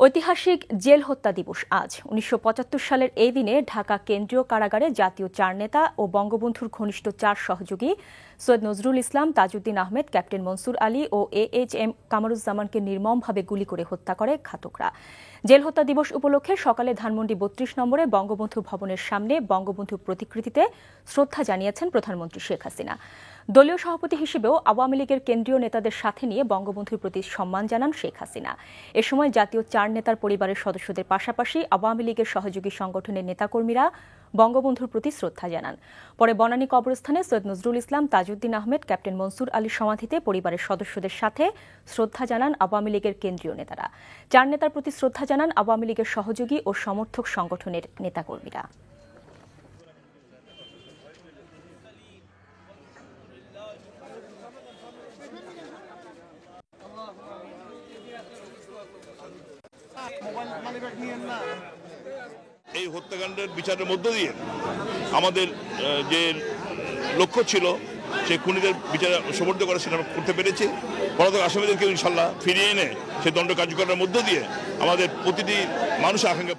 ঐতিহাসিক জেল হত্যা দিবস আজ ১৯৭৫ সালের এই দিনে ঢাকা কেন্দ্রীয় কারাগারে জাতীয় চার নেতা ও বঙ্গবন্ধুর ঘনিষ্ঠ চার সহযোগী সৈয়দ নজরুল ইসলাম, তাজউদ্দিন আহমেদ, ক্যাপ্টেন মনসুর আলী ও AHM কামরুজ্জামানকে নির্মমভাবে গুলি করে হত্যা করে ঘাতকরা। জেল হত্যা দিবস উপলক্ষে সকালে ধানমন্ডি ৩২ নম্বরে বঙ্গবন্ধু ভবনের সামনে বঙ্গবন্ধু প্রতিকৃতিতে শ্রদ্ধা জানিয়েছেন প্রধানমন্ত্রী শেখ হাসিনা। দলীয় সভাপতি হিসেবেও আওয়ামী লীগের কেন্দ্রীয় নেতাদের সাথে নিয়ে বঙ্গবন্ধুর প্রতি সম্মান জানান শেখ হাসিনা। এ সময় জাতীয় চার নেতার পরিবারের সদস্যদের পাশাপাশি আওয়ামী লীগের সহযোগী সংগঠনের নেতাকর্মীরা বঙ্গবন্ধুর প্রতি শ্রদ্ধা জানান। পরে বনানী কবরস্থানে সৈয়দ নজরুল ইসলাম, তাজউদ্দিন আহমেদ, ক্যাপ্টেন মনসুর আলীর সমাধিতে পরিবারের সদস্যদের সাথে শ্রদ্ধা জানান আওয়ামী লীগের কেন্দ্রীয় নেতারা। চার নেতার প্রতি শ্রদ্ধা জানান আওয়ামী লীগের সহযোগী ও সমর্থক সংগঠনের নেতাকর্মীরা। এই হত্যাকাণ্ডের বিচারের মধ্য দিয়ে আমাদের যে লক্ষ্য ছিল সেই খুনিদের বিচার সমর্থ করা সেটা করতে পেরেছি। পলাতক আসামিদেরকে ইনশাল্লাহ ফিরিয়ে এনে সেই দণ্ড কার্যকরের মধ্য দিয়ে আমাদের প্রতিটি মানুষের আকাঙ্ক্ষা